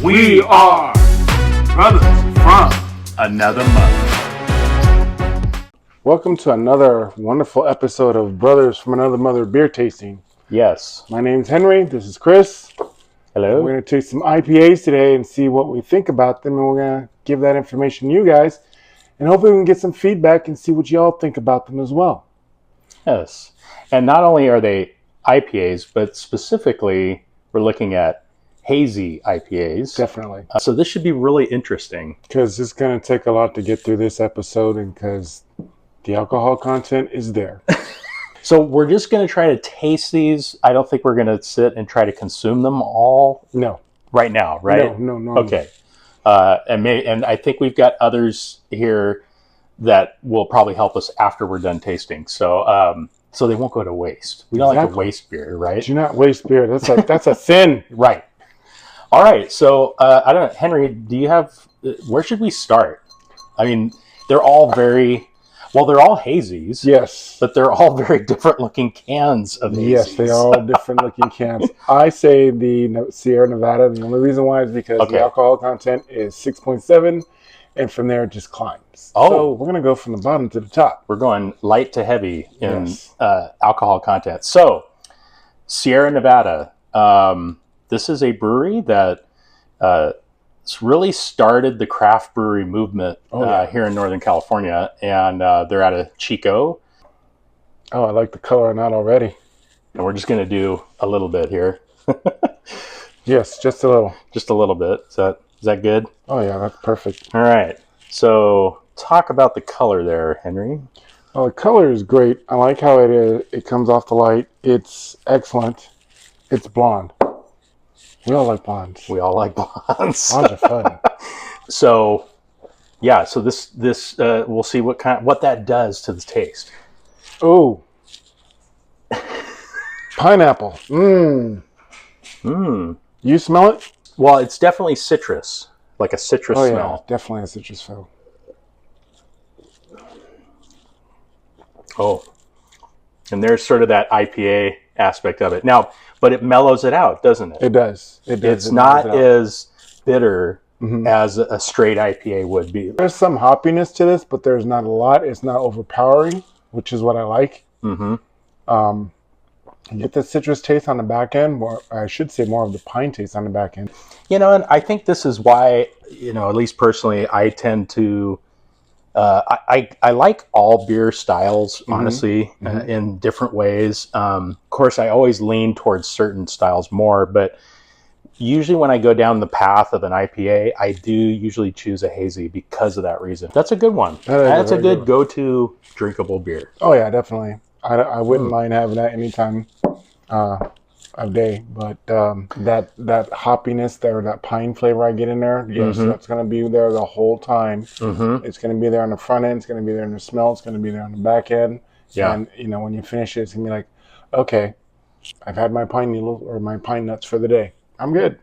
We are brothers from another mother. Welcome to another wonderful episode of Brothers from Another Mother beer tasting. Yes. My name's Henry. This is Chris. Hello. We're going to taste some IPAs today and see what we think about them. And we're going to give that information to you guys. And hopefully we can get some feedback and see what y'all think about them as well. Yes. And not only are they IPAs, but specifically we're looking at hazy IPAs. Definitely. So this should be really interesting. Because it's going to take a lot to get through this episode and because the alcohol content is there. So we're just going to try to taste these. I don't think we're going to sit and try to consume them all right now, right? No. Okay. And I think we've got others here that will probably help us after we're done tasting. So so they won't go to waste. We don't like to waste beer, right? Do not waste beer. That's a sin. Right. All right. So I don't know, Henry, do you have, where should we start? I mean, they're all they're all hazies. Yes. But they're all very different looking cans of hazies. Yes, they are all different looking cans. I say the Sierra Nevada. The only reason why is because the alcohol content is 6.7, and from there it just climbs. Oh. So we're going to go from the bottom to the top. We're going light to heavy in alcohol content. So, Sierra Nevada. This is a brewery that really started the craft brewery movement here in Northern California, and they're out of Chico. Oh, I like the color on that already. And we're just going to do a little bit here. Yes, just a little. Just a little bit. Is that good? Oh, yeah, that's perfect. All right. So talk about the color there, Henry. Oh, the color is great. I like how it is. It comes off the light. It's excellent. It's blonde. We all like blondes. We all like blondes. Blondes are fun. So, yeah. So this we'll see what that does to the taste. Oh, pineapple. Mmm. You smell it? Well, it's definitely citrus, like a citrus smell. Yeah, definitely a citrus smell. Oh, and there's sort of that IPA aspect of it now, but it mellows it out, doesn't it? It does. It's not as bitter as a straight IPA would be. There's some hoppiness to this, but there's not a lot. It's not overpowering, which is what I like. You get the citrus taste on the back end, or I should say more of the pine taste on the back end. And I think this is why, at least personally, I tend to, I like all beer styles, honestly, in different ways. Of course, I always lean towards certain styles more, but usually when I go down the path of an IPA, I do usually choose a hazy because of that reason. That's a good one. That's a good go-to drinkable beer. Oh, yeah, definitely. I wouldn't mind having that anytime of day, but that hoppiness there, that pine flavor I get in there, yes, that's going to be there the whole time. It's going to be there on the front end, it's going to be there in the smell, it's going to be there on the back end. Yeah. And when you finish it, it's going to be like, okay, I've had my pine needle or my pine nuts for the day. I'm good.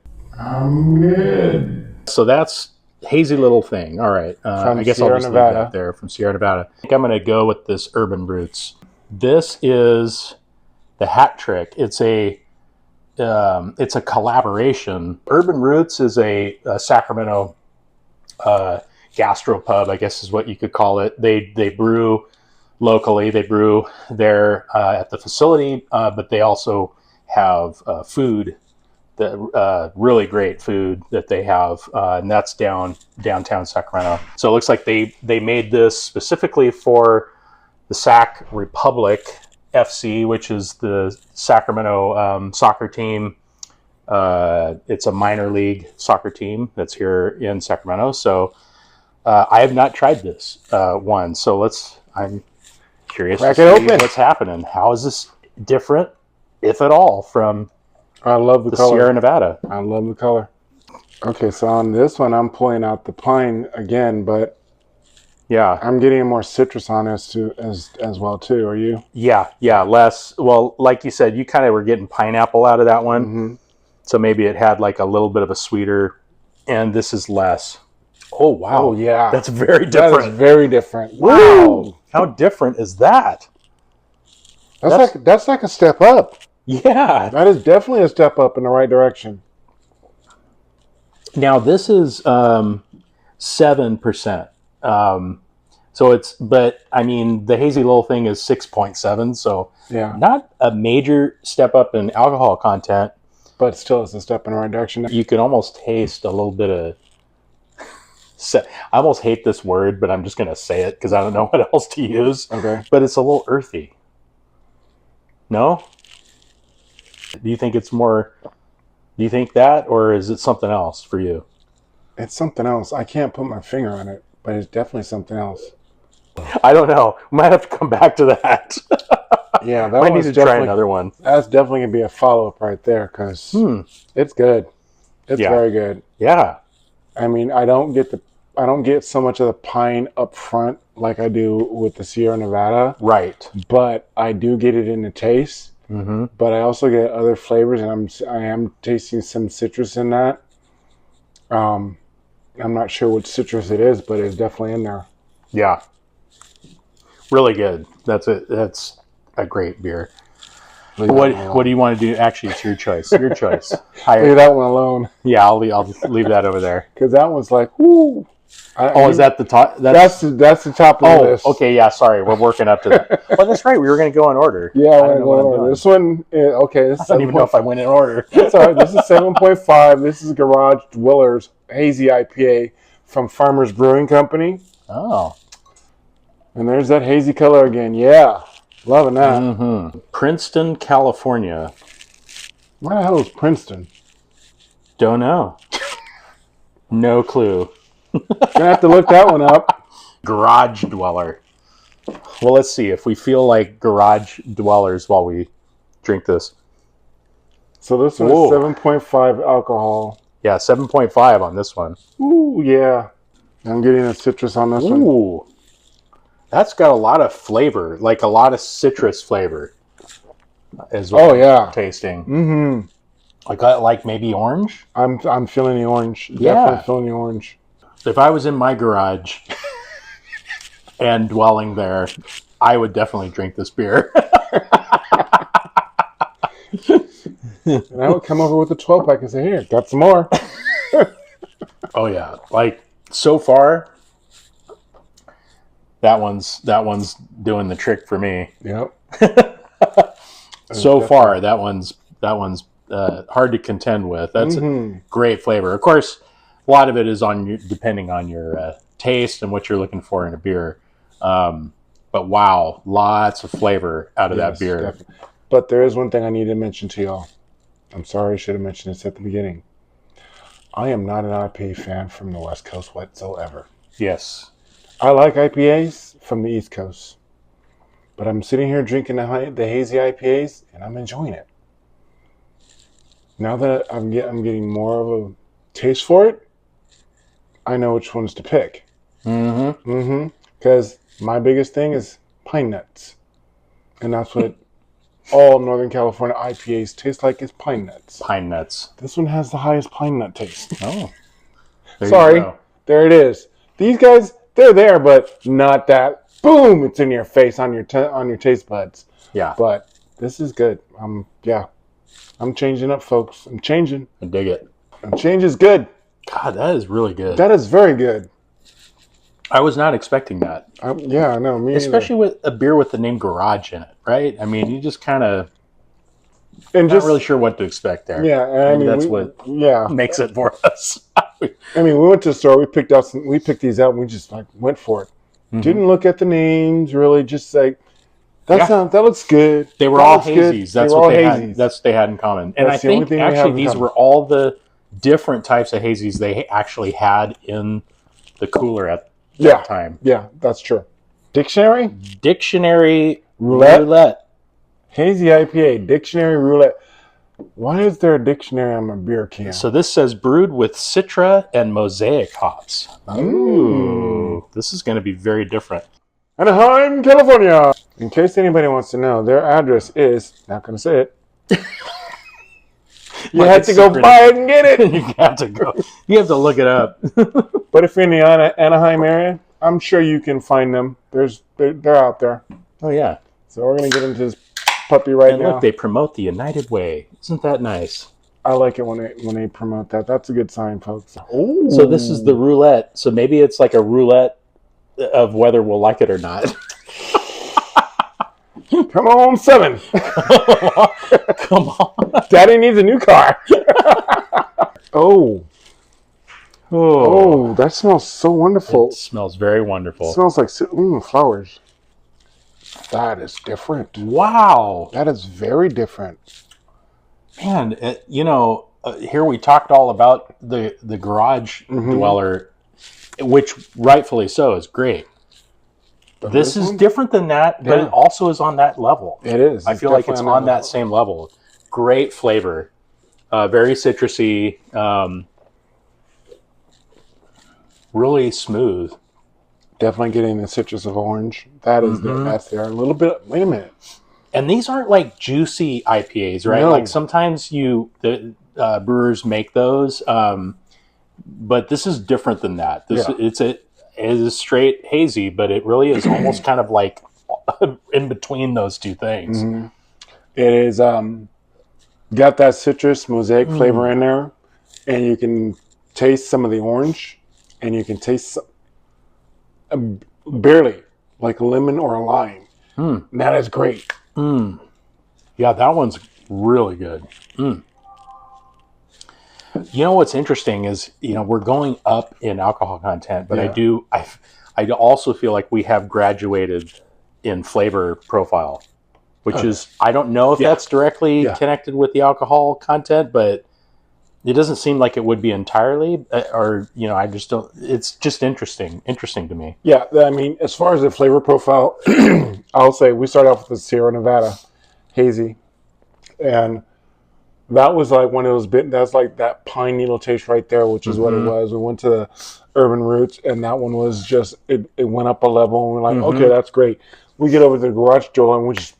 So that's hazy little thing. All right. I guess Sierra I'll just Nevada. leave that there from Sierra Nevada. I think I'm going to go with this Urban Roots. This is the Hat Trick. It's a collaboration. Urban Roots is a Sacramento gastropub, I guess is what you could call it. They brew locally. They brew there at the facility, but they also have food, really great food that they have, and that's downtown Sacramento. So it looks like they made this specifically for the Sac Republic FC, which is the Sacramento soccer team. It's a minor league soccer team that's here in Sacramento. So I have not tried this one. So I'm curious to see what's happening. How is this different, if at all, from I love the color. Sierra Nevada? I love the color. Okay, so on this one, I'm pulling out the pine again, but yeah, I'm getting more citrus on this as well too. Are you? Yeah, less. Well, like you said, you kind of were getting pineapple out of that one, so maybe it had like a little bit of a sweeter, and this is less. Oh wow! Oh yeah, that's very different. That is very different. Wow, Woo! How different is that? That's like a step up. Yeah, that is definitely a step up in the right direction. Now this is 7%. So it's, but I mean, the Hazy Lowell thing is 6.7, so Yeah, not a major step up in alcohol content. but still, it's a step in the right direction. You can almost taste a little bit of. I almost hate this word, but I'm just going to say it because I don't know what else to use. Okay. But it's a little earthy. No? Do you think it's more? Do you think that, or is it something else for you? It's something else. I can't put my finger on it, but it's definitely something else. I don't know. We might have to come back to that. Yeah, that Might need was to try definitely another one. That's definitely gonna be a follow up right there because it's good. It's Yeah. very good. Yeah. I mean, I don't get so much of the pine up front like I do with the Sierra Nevada, Right. but I do get it in the taste. Mm-hmm. But I also get other flavors, and I am tasting some citrus in that. I'm not sure which citrus it is, but it's definitely in there. Yeah. Really good. That's a great beer. What do you want to do? Actually, it's your choice. Your choice. Leave that one alone. Yeah, I'll leave that over there. Because that one's like, whoo. Is that the top? That's the top of the list. Okay. Yeah. Sorry, we're working up to that. Well, that's right. We were going to go in order. Yeah, I we're don't know what I'm going doing. This one, okay. This I don't even know if I went in order. That's all right. This is 7.5. This is Garage Dweller's Hazy IPA from Farmers Brewing Company. Oh. And there's that hazy color again. Yeah. Loving that. Mm-hmm. Princeton, California. Where the hell is Princeton? Don't know. No clue. Gonna have to look that one up. Garage Dweller. Well, let's see if we feel like garage dwellers while we drink this. So this one Whoa. is 7.5 alcohol. Yeah, 7.5 on this one. Ooh, yeah. I'm getting a citrus on this one. Ooh. That's got a lot of flavor, like a lot of citrus flavor. Is what I'm tasting. Mm-hmm. Like maybe orange? I'm feeling the orange. Yeah. Definitely feeling the orange. If I was in my garage and dwelling there, I would definitely drink this beer. And I would come over with a 12-pack and say, here, got some more. Oh yeah. Like so far, that one's doing the trick for me. Yep. So far, that one's hard to contend with. That's a great flavor. Of course, a lot of it is depending on your taste and what you're looking for in a beer. But wow, lots of flavor out of that beer. Definitely. But there is one thing I need to mention to y'all. I'm sorry I should have mentioned this at the beginning. I am not an IPA fan from the West Coast whatsoever. Yes. I like IPAs from the East Coast. But I'm sitting here drinking the Hazy IPAs, and I'm enjoying it. Now that I'm getting more of a taste for it, I know which ones to pick. Mm-hmm. Because my biggest thing is pine nuts. And that's what all Northern California IPAs taste like, is pine nuts. Pine nuts. This one has the highest pine nut taste. Oh. Sorry. There it is. These guys, they're there, but not that. Boom! It's in your face on your taste buds. Yeah. But this is good. I'm changing up, folks. I'm changing. I dig it. And change is good. God, that is really good. That is very good. I was not expecting that. Yeah, I know. Me Especially with a beer with the name Garage in it, right? I mean, you just kind of and not really sure what to expect there. Yeah, and I mean that's what makes it for us. I mean, we went to the store. We picked these out, and we just went for it. Mm-hmm. Didn't look at the names really. Just like that looks good. They were all hazies. That's what they had. That's what they had in common. And I think actually these were all the different types of hazies they actually had in the cooler at that time. Yeah, that's true. Dictionary roulette. Hazy IPA dictionary roulette. Why is there a dictionary on my beer can? So this says brewed with Citra and Mosaic hops. Ooh, this is going to be very different. Anaheim, California. In case anybody wants to know, their address is, not going to say it. You have to go buy it and get it. You have to go. You have to look it up. But if you're in the Anaheim area, I'm sure you can find them. They're out there. Oh yeah. So we're going to get into this puppy right now. Look, they promote the United Way. Isn't that nice? I like it when they promote that. That's a good sign, folks. Ooh. So this is the roulette. So maybe it's like a roulette of whether we'll like it or not. Come on, 7. Come on. Daddy needs a new car. Oh, that smells so wonderful. It smells very wonderful. It smells like flowers. That is different. Wow. That is very different. Man, here we talked all about the garage dweller, which rightfully so is great. But this is different than that, but it also is on that level. It is. I feel like it's on that same level. Great flavor. Very citrusy. Really smooth. Definitely getting the citrus of orange. That is there. That's there. A little bit. Wait a minute. And these aren't like juicy IPAs, right? No. Like sometimes the brewers make those, but this is different than that. It is straight hazy, but it really is almost kind of like in between those two things. Mm-hmm. It is got that citrus mosaic flavor in there, and you can taste some of the orange, and you can taste barely like a lemon or a lime. That is great. Yeah, that one's really good. You know what's interesting is, we're going up in alcohol content, but I also feel like we have graduated in flavor profile, which is, I don't know if that's directly connected with the alcohol content, but it doesn't seem like it would be entirely, or, I just don't, it's just interesting to me. Yeah, I mean, as far as the flavor profile, I'll say we start off with the Sierra Nevada Hazy, and that was like one of those that's like that pine needle taste right there, which is what it was. We went to the Urban Roots, and that one was just, it went up a level, and we're like, okay, that's great. We get over to the garage door, and we just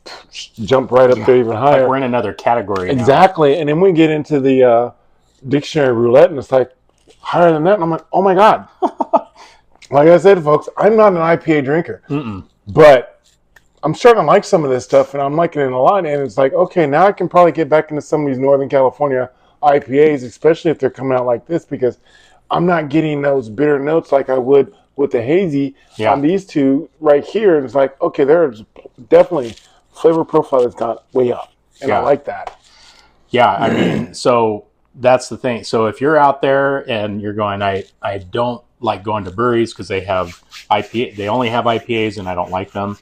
jump right up there even higher. Like we're in another category now. Exactly, and then we get into the dictionary roulette, and it's like higher than that, and I'm like, oh my God. Like I said, folks, I'm not an IPA drinker, but I'm starting to like some of this stuff, and I'm liking it a lot. And it's like, okay, now I can probably get back into some of these Northern California IPAs, especially if they're coming out like this, because I'm not getting those bitter notes like I would with the hazy on these two right here. And it's like, okay, there's definitely flavor profile that's gone way up, and I like that. Yeah, I mean, so that's the thing. So if you're out there and you're going, I don't like going to breweries because they have IPA, they only have IPAs, and I don't like them.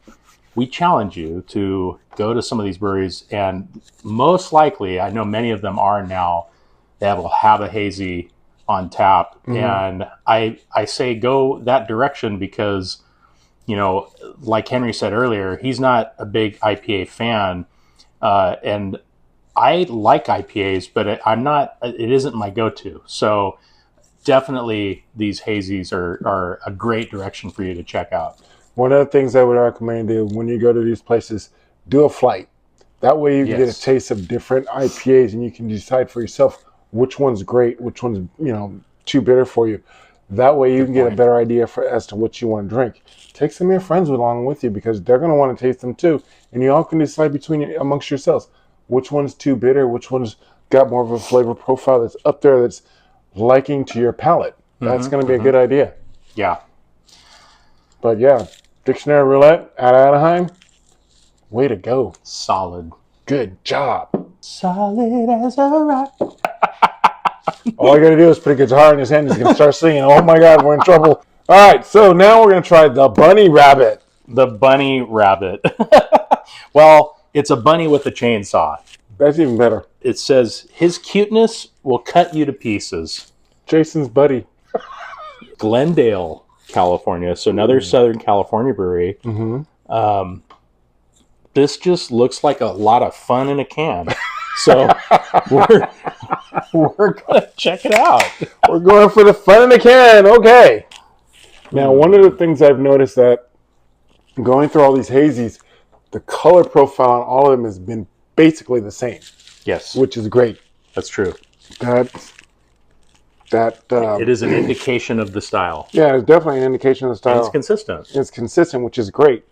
We challenge you to go to some of these breweries, and most likely, I know many of them are now, they will have a hazy on tap. And I say go that direction because, like Henry said earlier, he's not a big IPA fan. And I like IPAs, but it isn't my go-to. So definitely these hazies are a great direction for you to check out. One of the things I would recommend do when you go to these places, do a flight. That way you can get a taste of different IPAs, and you can decide for yourself which one's great, which one's too bitter for you. That way you can get a better idea as to what you want to drink. Take some of your friends along with you, because they're going to want to taste them too, and you all can decide amongst yourselves which one's too bitter, which one's got more of a flavor profile that's up there, that's liking to your palate. That's going to be a good idea. Yeah. But yeah, Dictionary Roulette at Anaheim, way to go. Solid. Good job. Solid as a rock. All I got to do is put a guitar in his hand, he's going to start singing. Oh my God, we're in trouble. All right, so now we're going to try the Bunny Rabbit. The Bunny Rabbit. Well, it's a bunny with a chainsaw. That's even better. It says, his cuteness will cut you to pieces. Jason's buddy. Glendale, California. So another Southern California brewery. This just looks like a lot of fun in a can. So we're going to check it out. We're going for the fun in a can. Okay. Now, one of the things I've noticed that going through all these hazies, the color profile on all of them has been basically the same. Yes. Which is great. That's true. It is an indication of the style. Yeah, it's definitely an indication of the style. And it's consistent. It's consistent, which is great.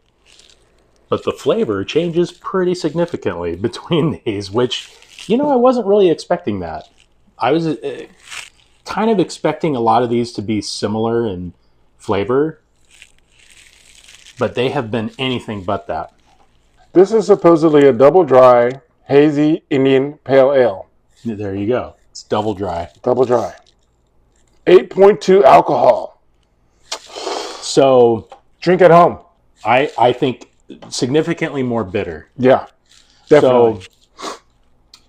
But the flavor changes pretty significantly between these, which, I wasn't really expecting that. I was kind of expecting a lot of these to be similar in flavor, but they have been anything but that. This is supposedly a double dry, hazy Indian pale ale. There you go. It's double dry. Double dry. 8.2 alcohol. So Drink at home. I think significantly more bitter. Yeah, definitely. So,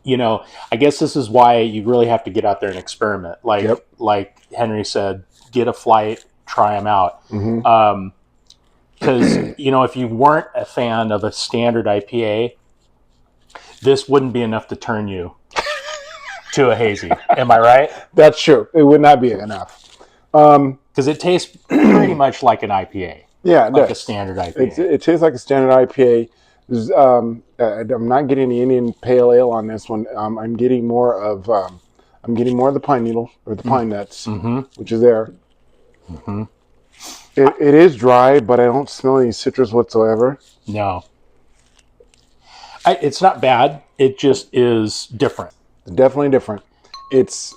you know, I guess this is why you really have to get out there and experiment. Like Henry said, get a flight, try them out. Mm-hmm. Because, you know, if you weren't a fan of a standard IPA, this wouldn't be enough to turn you to a hazy. Am I right? That's true. It would not be enough. Because it tastes pretty much like an IPA. Yeah, it like does. A standard IPA. It tastes like a standard IPA. I'm not getting the Indian Pale Ale on this one. I'm getting more of the pine needle or the pine nuts, which is there. Mm-hmm. It is dry, but I don't smell any citrus whatsoever. No. It's not bad. It just is different. Definitely different. It's,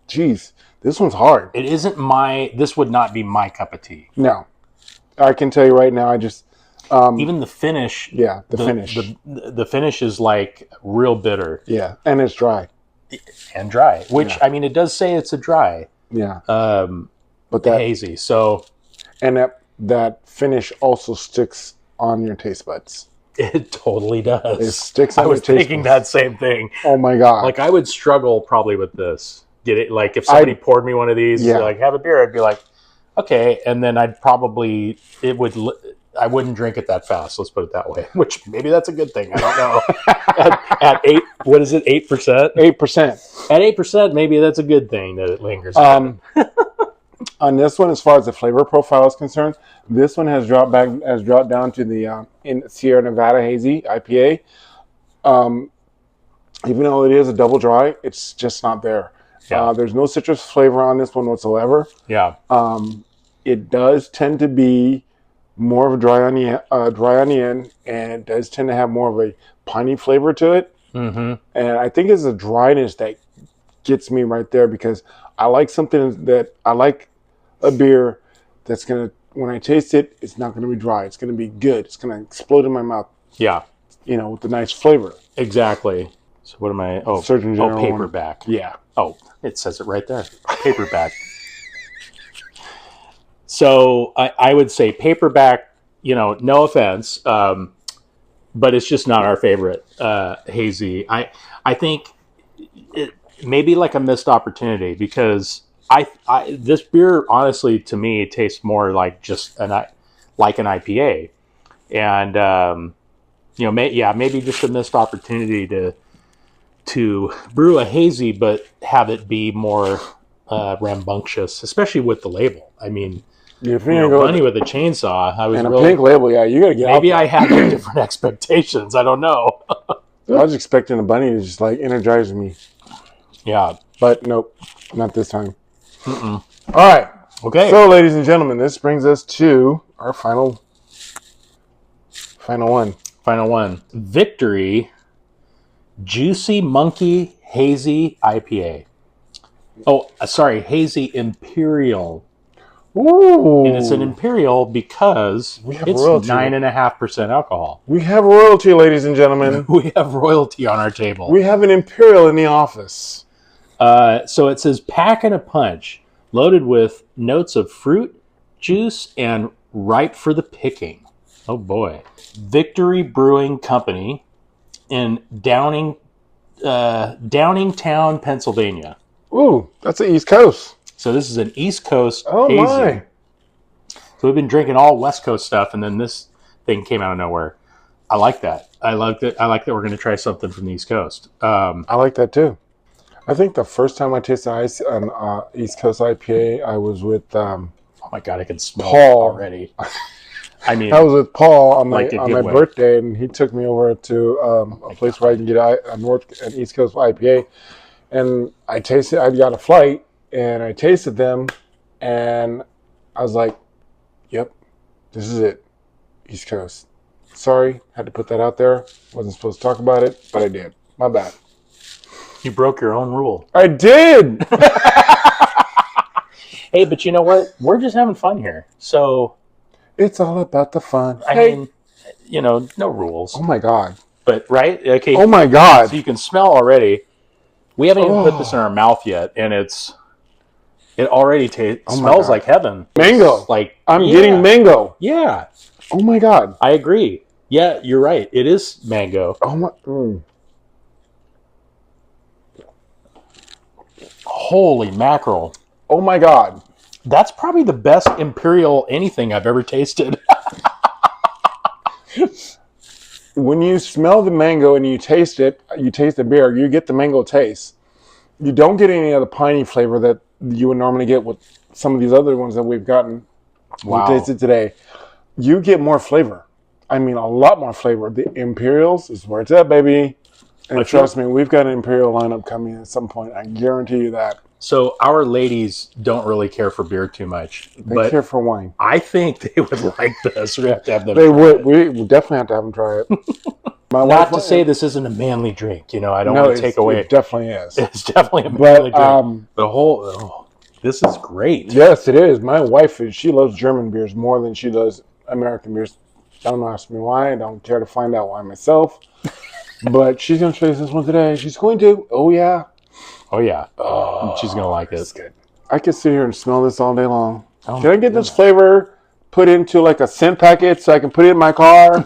this one's hard. It isn't this would not be my cup of tea. No. I can tell you right now, even the finish. Yeah, the finish. The finish is like real bitter. Yeah, and it's dry. And dry, which, I mean, it does say it's a dry. Yeah. But that hazy. So. And that finish also sticks on your taste buds. It totally does. It sticks on I was thinking that same thing. Oh my God. Like, I would struggle probably with this. Get it? Like, if somebody poured me one of these, like, have a beer, I'd be like, okay. And then I wouldn't drink it that fast. Let's put it that way. Which maybe that's a good thing. I don't know. at 8, what is it? 8%? 8%. At 8%, maybe that's a good thing that it lingers. On this one, as far as the flavor profile is concerned, this one has dropped down to the in Sierra Nevada Hazy IPA. Even though it is a double dry, it's just not there. Yeah. There's no citrus flavor on this one whatsoever. Yeah. It does tend to be more of a dry on the end, and it does tend to have more of a piney flavor to it. Mm-hmm. And I think it's the dryness that gets me right there, because I like a beer that's going to, when I taste it, it's not going to be dry. It's going to be good. It's going to explode in my mouth. Yeah. With a nice flavor. Exactly. So what am I? Oh, Surgeon General paperback. One. Yeah. Oh, it says it right there. Paperback. So I would say paperback, no offense, but it's just not our favorite hazy. I think it may be like a missed opportunity, because this beer, honestly, to me, tastes more like just like an IPA, and maybe just a missed opportunity to brew a hazy, but have it be more rambunctious, especially with the label. I mean, Bunny with a chainsaw. I was and a pink label. Yeah, you gotta get. Maybe I had different expectations. I don't know. I was expecting a bunny to just like energize me. Yeah, but nope, not this time. Mm-mm. All right. Okay. So, ladies and gentlemen, this brings us to our final one. Final one. Victory Juicy Monkey Hazy IPA. Oh, sorry, Hazy Imperial. Ooh. And it's an Imperial because it's 9.5% alcohol. We have royalty, ladies and gentlemen. We have royalty on our table. We have an Imperial in the office. So it says pack and a punch, loaded with notes of fruit, juice, and ripe for the picking. Oh boy. Victory Brewing Company in Downingtown, Pennsylvania. Ooh, that's the East Coast. So this is an East Coast hazy. Oh my. So we've been drinking all West Coast stuff, and then this thing came out of nowhere. I like that. I like that we're going to try something from the East Coast. I like that too. I think the first time I tasted an East Coast IPA, I was with oh my God, I can smell Paul it already. I mean, I was with Paul on my birthday, and he took me over to a place where I can get an East Coast IPA, and I got a flight, and I tasted them, and I was like, "Yep, this is it, East Coast." Sorry, had to put that out there. Wasn't supposed to talk about it, but I did. My bad. You broke your own rule. I did. Hey, but you know what? We're just having fun here. So, It's all about the fun. I mean, you know, no rules. Oh my God. But, right? Okay. Oh my God. So you can smell already. We haven't even put this in Oh. our mouth yet, and it already Oh my smells God. like heaven. Mango. It's like I'm getting mango. Yeah, Oh my God. I agree. Yeah, you're right. It is mango. Oh my. Holy mackerel. Oh my God. That's probably the best imperial anything I've ever tasted. When you smell the mango and you taste the beer, you get the mango taste. You don't get any of the piney flavor that you would normally get with some of these other ones that we've gotten. Wow. We tasted today. You get more flavor. I mean, a lot more flavor. The Imperials is where it's at, baby. And trust me, we've got an Imperial lineup coming at some point. I guarantee you that. So our ladies don't really care for beer too much. They care for wine. I think they would like this. We have to have them They try would. it. We would definitely have to have them try it. Not to say this isn't a manly drink. You know, I don't want to take away. It definitely is. It's definitely a manly drink. This is great. Yes, it is. My wife she loves German beers more than she does American beers. Don't ask me why. I don't care to find out why myself. But she's going to taste this one today. She's going to. Oh, yeah. Oh, yeah. Oh, she's going to like it. It's good. I could sit here and smell this all day long. Oh, can I get this flavor put into like a scent packet so I can put it in my car?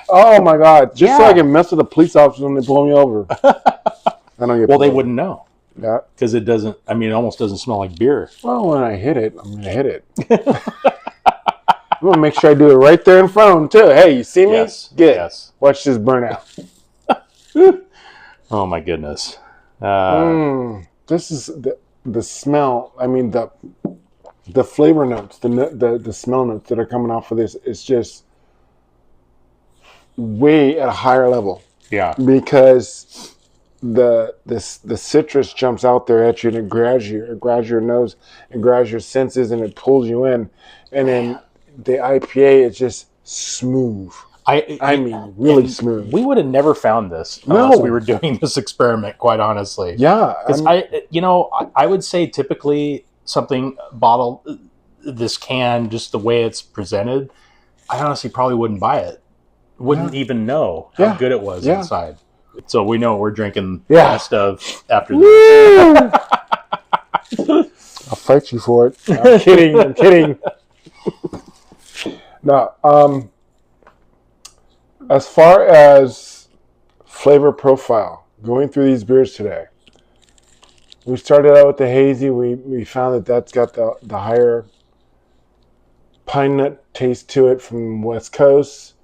Oh, my God. Just so I can mess with the police officers when they pull me over. I don't get they wouldn't know. Yeah. Because it doesn't, it almost doesn't smell like beer. Well, when I hit it, I'm going to hit it. I'm going to make sure I do it right there in front of them, too. Hey, you see me? Yes. Good. Yes. Watch this burn out. Oh, my goodness. This is the smell. I mean, the flavor notes, the smell notes that are coming off of this is just way at a higher level. Yeah. Because the citrus jumps out there at you and it grabs your nose, it grabs your senses, and it pulls you in. And then the IPA is just smooth. I mean, really smooth. We would have never found this unless we were doing this experiment, quite honestly. Yeah. Because I would say typically something bottled, this can, just the way it's presented, I honestly probably wouldn't buy it. Wouldn't even know how good it was inside. So we know what we're drinking the rest of after this. I'll fight you for it. I'm kidding. No, as far as flavor profile, going through these beers today, we started out with the hazy. We found that's got the higher pine nut taste to it from West Coast.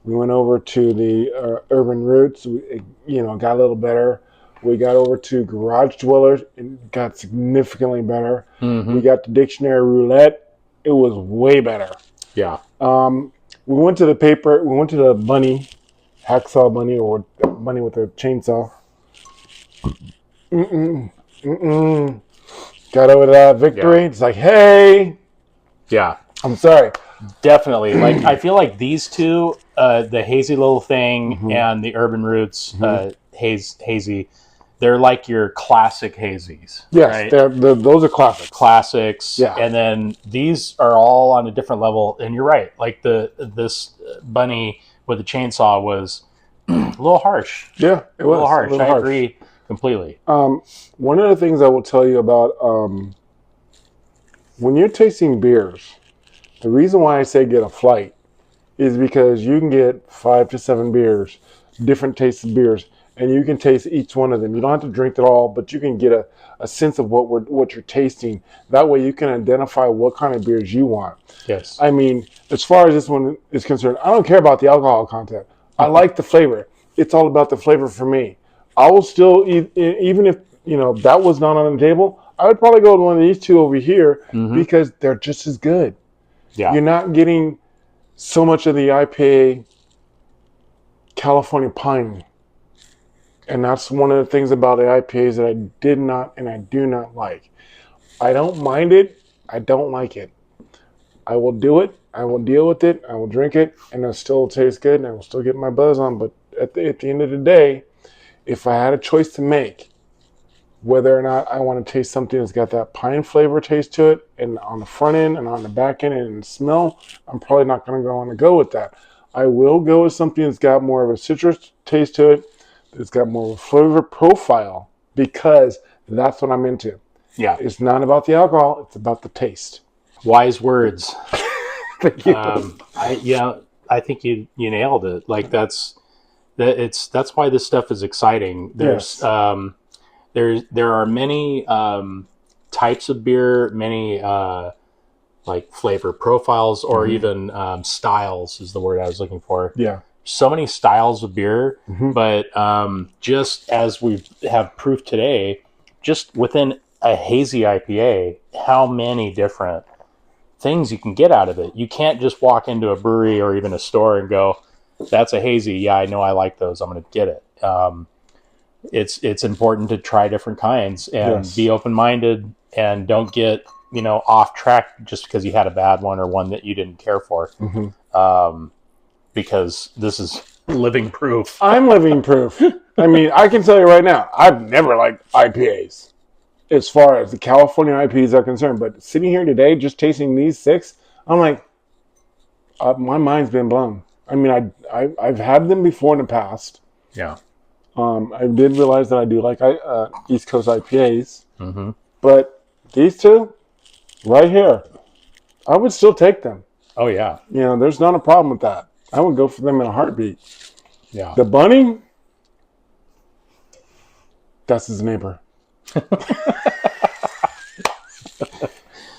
We went over to the Urban Roots. It got a little better. We got over to Garage Dwellers. It got significantly better. Mm-hmm. We got the Dictionary Roulette. It was way better. Yeah. We went to the bunny, hacksaw bunny, or bunny with a chainsaw. Got over that victory. Yeah. It's like, hey. Yeah. I'm sorry. Definitely. Like, I feel like these two, the Hazy Little Thing and the Urban Roots Hazy, they're like your classic hazies. Yes, right? Those are classics. Classics. Yeah. And then these are all on a different level. And you're right. Like this bunny with the chainsaw was a little harsh. Yeah, it was. A little harsh. I agree completely. One of the things I will tell you about when you're tasting beers, the reason why I say get a flight is because you can get 5 to 7 beers, different tasted beers, and you can taste each one of them. You don't have to drink it all, but you can get a sense of what you're tasting. That way you can identify what kind of beers you want. Yes. I mean, as far as this one is concerned, I don't care about the alcohol content. I like the flavor. It's all about the flavor for me. I will still, even if that was not on the table, I would probably go with one of these two over here because they're just as good. Yeah. You're not getting so much of the IPA California pine. And that's one of the things about the IPAs that I did not and I do not like. I don't mind it. I don't like it. I will do it. I will deal with it. I will drink it. And it'll still taste good. And I will still get my buzz on. But at the end of the day, if I had a choice to make, whether or not I want to taste something that's got that pine flavor taste to it, and on the front end and on the back end and smell, I'm probably not going to want to go with that. I will go with something that's got more of a citrus taste to it, that's got more of a flavor profile, because that's what I'm into. Yeah. It's not about the alcohol, it's about the taste. Wise words. Thank you. I think you nailed it. Like that's why this stuff is exciting. Yes. There are many types of beer, many like flavor profiles, or even styles is the word I was looking for. Yeah. So many styles of beer, but just as we have proof today, just within a hazy IPA, how many different things you can get out of it. You can't just walk into a brewery or even a store and go, that's a hazy. Yeah, I know I like those. I'm going to get it. It's important to try different kinds and be open-minded, and don't get, off track just because you had a bad one or one that you didn't care for. Because this is living proof. I'm living proof. I mean, I can tell you right now, I've never liked IPAs as far as the California IPAs are concerned. But sitting here today, just tasting these 6, I'm like, my mind's been blown. I mean, I've had them before in the past. Yeah. I did realize that I do like East Coast IPAs. But these 2, right here, I would still take them. Oh, yeah. There's not a problem with that. I would go for them in a heartbeat. Yeah. The bunny, that's his neighbor.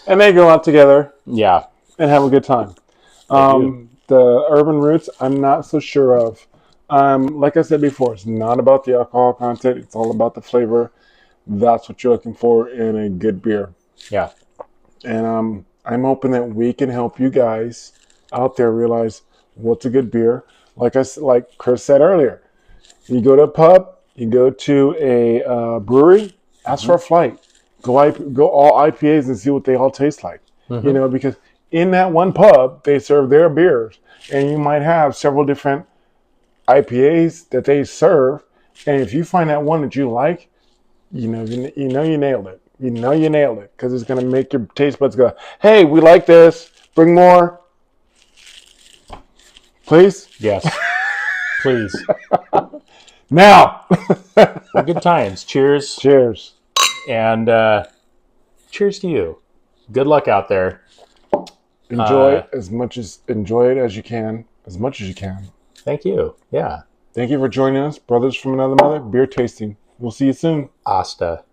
And they go out together. Yeah. And have a good time. The urban roots, I'm not so sure of. Like I said before, it's not about the alcohol content. It's all about the flavor. That's what you're looking for in a good beer. Yeah. And I'm hoping that we can help you guys out there realize what's a good beer. Like Chris said earlier, you go to a pub, you go to a brewery, ask for a flight. Go all IPAs and see what they all taste like. Because in that one pub, they serve their beers, and you might have several different IPAs that they serve. And if you find that one that you like, you nailed it. You nailed it, because it's going to make your taste buds go, hey, we like this. Bring more. Please? Yes. Please. Now. Well, good times. Cheers. Cheers. And cheers to you. Good luck out there. Enjoy it as much as you can. Thank you. Yeah. Thank you for joining us, Brothers from Another Mother, beer tasting. We'll see you soon. Asta.